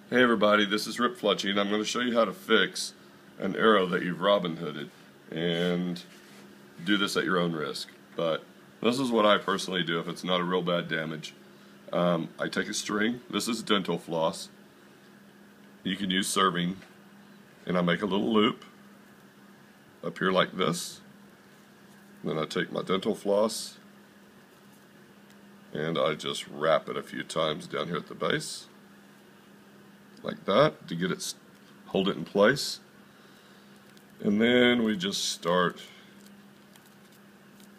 Hey everybody, this is Rip Fletching. I'm going to show you how to fix an arrow that you've Robin Hooded, and do this at your own risk. But this is what I personally do if it's not a real bad damage. I take a string. This is dental floss. You can use serving, and I make a little loop up here like this. Then I take my dental floss and I just wrap it a few times down here at the base, like that, to get it, hold it in place. And then we just start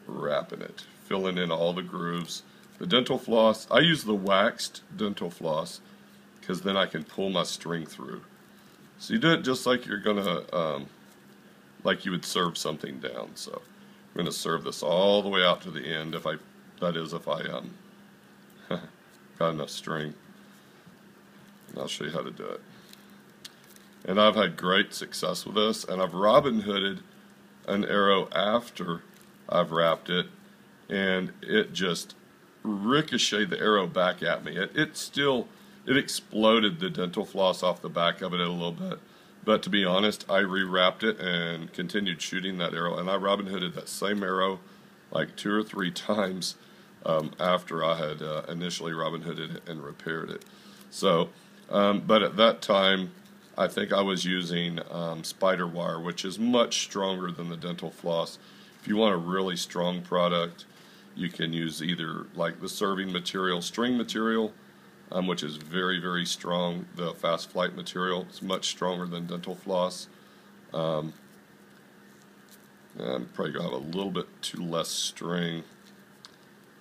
wrapping it, filling in all the grooves. The dental floss, I use the waxed dental floss because then I can pull my string through. So you do it just like you're gonna, like you would serve something down. So I'm gonna serve this all the way out to the end. If I got enough string. And I'll show you how to do it. And I've had great success with this, and I've Robin Hooded an arrow after I've wrapped it, and it just ricocheted the arrow back at me. It exploded the dental floss off the back of it a little bit, but to be honest, I rewrapped it and continued shooting that arrow, and I Robin Hooded that same arrow like 2 or 3 times after I had initially Robin Hooded it and repaired it. So but at that time, I think I was using spider wire, which is much stronger than the dental floss. If you want a really strong product, you can use either like the serving material, string material, which is very, very strong. The fast flight material is much stronger than dental floss. I'm probably going to have a little bit too less string,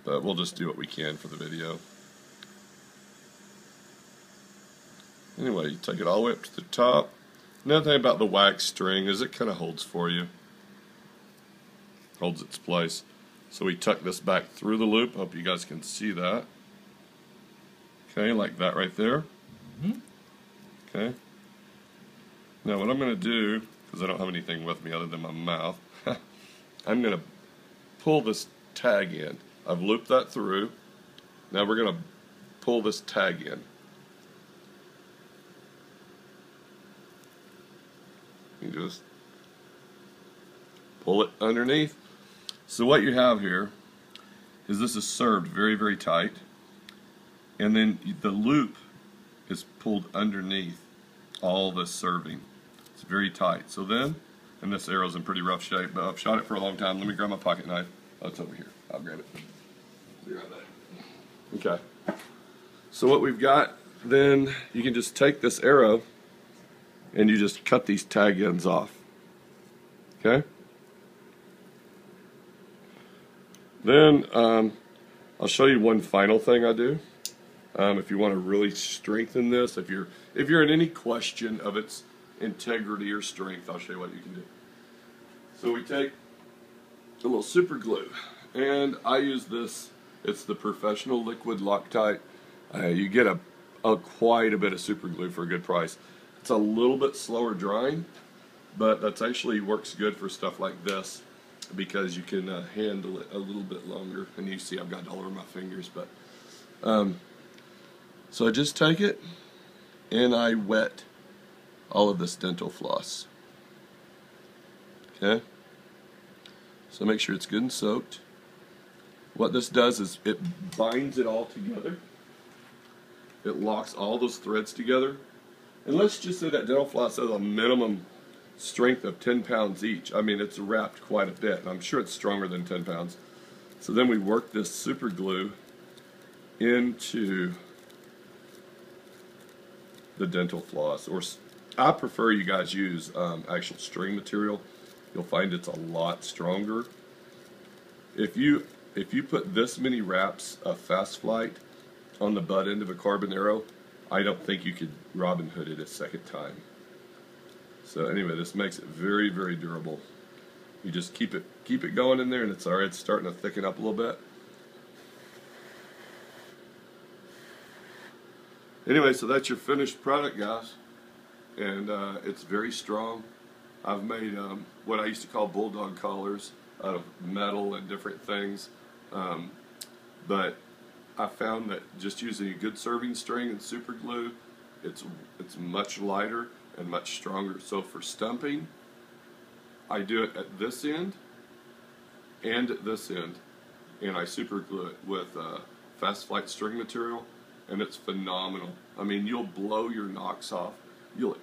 but we'll just do what we can for the video. Anyway, you take it all the way up to the top. Another thing about the wax string is it kind of holds for you. Holds its place. So we tuck this back through the loop. Hope you guys can see that. Okay, like that right there. Okay. Now what I'm going to do, because I don't have anything with me other than my mouth, I'm going to pull this tag in. I've looped that through. Now we're going to pull this tag in. You just pull it underneath. So what you have here is this is served very, very tight, and then the loop is pulled underneath all this serving. It's very tight. So then, and this arrow's in pretty rough shape, but I've shot it for a long time. Let me grab my pocket knife. Oh, it's over here. I'll grab it. Be right back. Okay. So what we've got, then you can just take this arrow and you just cut these tag ends off. Okay? Then I'll show you one final thing I do. If you want to really strengthen this, if you're in any question of its integrity or strength, I'll show you what you can do. So we take a little super glue, and I use this. It's the Professional Liquid Loctite. You get quite a bit of super glue for a good price. It's a little bit slower drying, but that's actually works good for stuff like this because you can handle it a little bit longer. And you see I've got it all over my fingers, but so I just take it and I wet all of this dental floss. Okay, so make sure it's good and soaked. What this does is it binds it all together. It locks all those threads together. And let's just say that dental floss has a minimum strength of 10 pounds each. I mean, it's wrapped quite a bit, and I'm sure it's stronger than 10 pounds. So then we work this super glue into the dental floss. Or I prefer you guys use actual string material. You'll find it's a lot stronger. If you put this many wraps of fast flight on the butt end of a carbon arrow, I don't think you could Robin Hood it a second time. So anyway, this makes it very, very durable. You just keep it going in there, and it's alright. It's starting to thicken up a little bit. Anyway, so that's your finished product, guys, and it's very strong. I've made what I used to call bulldog collars out of metal and different things, but I found that just using a good serving string and super glue It's much lighter and much stronger. So for stumping, I do it at this end and at this end, and I super glue it with fast flight string material, and it's phenomenal. I mean, you'll blow your knocks off, you'll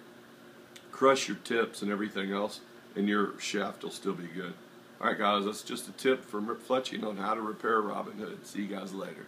crush your tips and everything else, and your shaft will still be good. Alright guys, that's just a tip from Rip Fletching on how to repair a Robin Hood. See you guys later.